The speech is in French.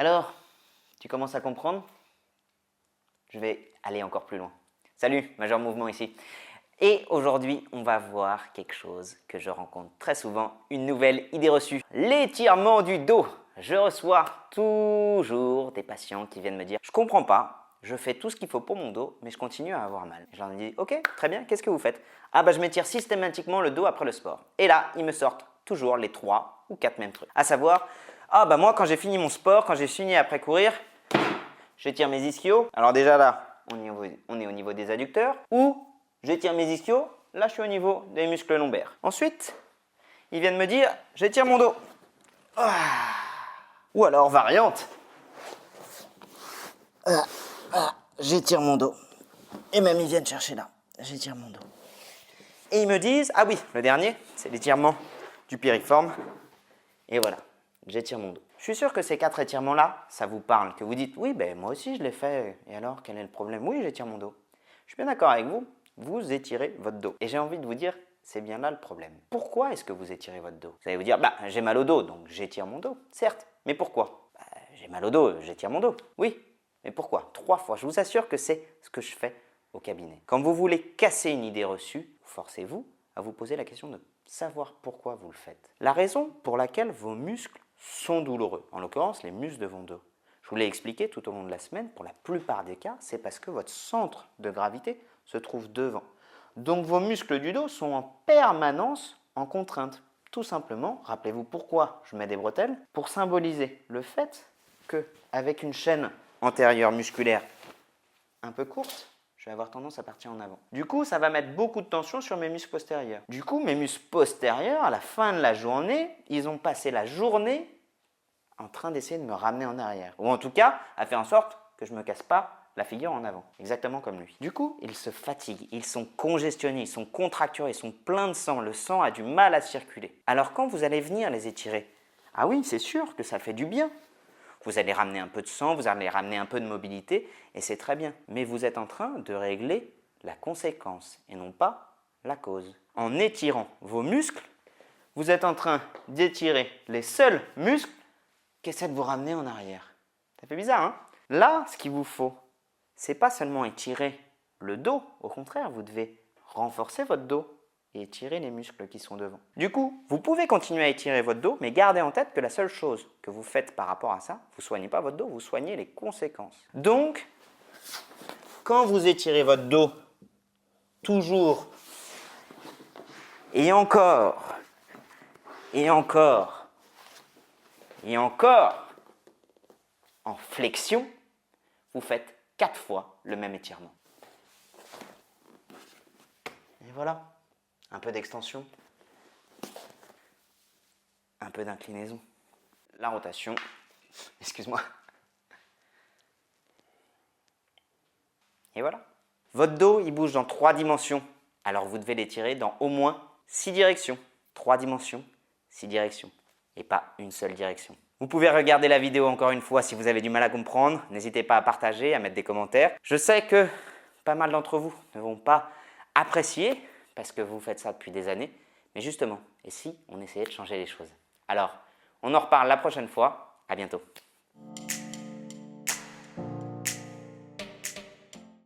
Alors, tu commences à comprendre? Je vais aller encore plus loin. Salut, Major Mouvement ici. Et aujourd'hui, on va voir quelque chose que je rencontre très souvent, une nouvelle idée reçue. L'étirement du dos. Je reçois toujours des patients qui viennent me dire « Je ne comprends pas, je fais tout ce qu'il faut pour mon dos, mais je continue à avoir mal. » Je leur dis « Ok, très bien, qu'est-ce que vous faites ?»« Ah bah je m'étire systématiquement le dos après le sport. » Et là, ils me sortent toujours les 3 ou 4 mêmes trucs. À savoir, ah bah moi quand j'ai fini mon sport, quand j'ai fini après courir, j'étire mes ischios. Alors déjà là, on est au niveau des adducteurs. Ou j'étire mes ischios, là je suis au niveau des muscles lombaires. Ensuite, ils viennent me dire, j'étire mon dos. Ou alors variante, j'étire mon dos. Et même ils viennent chercher là, j'étire mon dos. Et ils me disent, ah oui, le dernier, c'est l'étirement du piriforme. Et voilà, j'étire mon dos. Je suis sûr que ces 4 étirements-là, ça vous parle, que vous dites, oui, ben moi aussi je l'ai fait, et alors quel est le problème? Oui, j'étire mon dos. Je suis bien d'accord avec vous, vous étirez votre dos. Et j'ai envie de vous dire, c'est bien là le problème. Pourquoi est-ce que vous étirez votre dos? Vous allez vous dire, bah j'ai mal au dos, donc j'étire mon dos. Certes, mais pourquoi? Bah, j'ai mal au dos, j'étire mon dos. Oui, mais pourquoi? 3 fois. Je vous assure que c'est ce que je fais au cabinet. Quand vous voulez casser une idée reçue, forcez-vous à vous poser la question de savoir pourquoi vous le faites. La raison pour laquelle vos muscles sont douloureux, en l'occurrence les muscles de votre dos. Je vous l'ai expliqué tout au long de la semaine, pour la plupart des cas, c'est parce que votre centre de gravité se trouve devant. Donc vos muscles du dos sont en permanence en contrainte. Tout simplement, rappelez-vous pourquoi je mets des bretelles, pour symboliser le fait qu'avec une chaîne antérieure musculaire un peu courte, je vais avoir tendance à partir en avant. Du coup, ça va mettre beaucoup de tension sur mes muscles postérieurs. Du coup, mes muscles postérieurs, à la fin de la journée, ils ont passé la journée en train d'essayer de me ramener en arrière. Ou en tout cas, à faire en sorte que je ne me casse pas la figure en avant. Exactement comme lui. Du coup, ils se fatiguent, ils sont congestionnés, ils sont contracturés, ils sont pleins de sang. Le sang a du mal à circuler. Alors quand vous allez venir les étirer, ah oui, c'est sûr que ça fait du bien. Vous allez ramener un peu de sang, vous allez ramener un peu de mobilité et c'est très bien. Mais vous êtes en train de régler la conséquence et non pas la cause. En étirant vos muscles, vous êtes en train d'étirer les seuls muscles qui essaient de vous ramener en arrière. Ça fait bizarre, hein? Là, ce qu'il vous faut, c'est pas seulement étirer le dos. Au contraire, vous devez renforcer votre dos et étirer les muscles qui sont devant. Du coup, vous pouvez continuer à étirer votre dos, mais gardez en tête que la seule chose que vous faites par rapport à ça, vous ne soignez pas votre dos, vous soignez les conséquences. Donc, quand vous étirez votre dos, toujours, et encore, et encore, et encore, en flexion, vous faites 4 fois le même étirement. Et voilà. Un peu d'extension, un peu d'inclinaison, la rotation, excuse-moi. Et voilà. Votre dos, il bouge dans 3 dimensions. Alors vous devez l'étirer dans au moins 6 directions. 3 dimensions, 6 directions. Et pas une seule direction. Vous pouvez regarder la vidéo encore une fois si vous avez du mal à comprendre. N'hésitez pas à partager, à mettre des commentaires. Je sais que pas mal d'entre vous ne vont pas apprécier parce que vous faites ça depuis des années. Mais justement, et si on essayait de changer les choses? Alors, on en reparle la prochaine fois. À bientôt.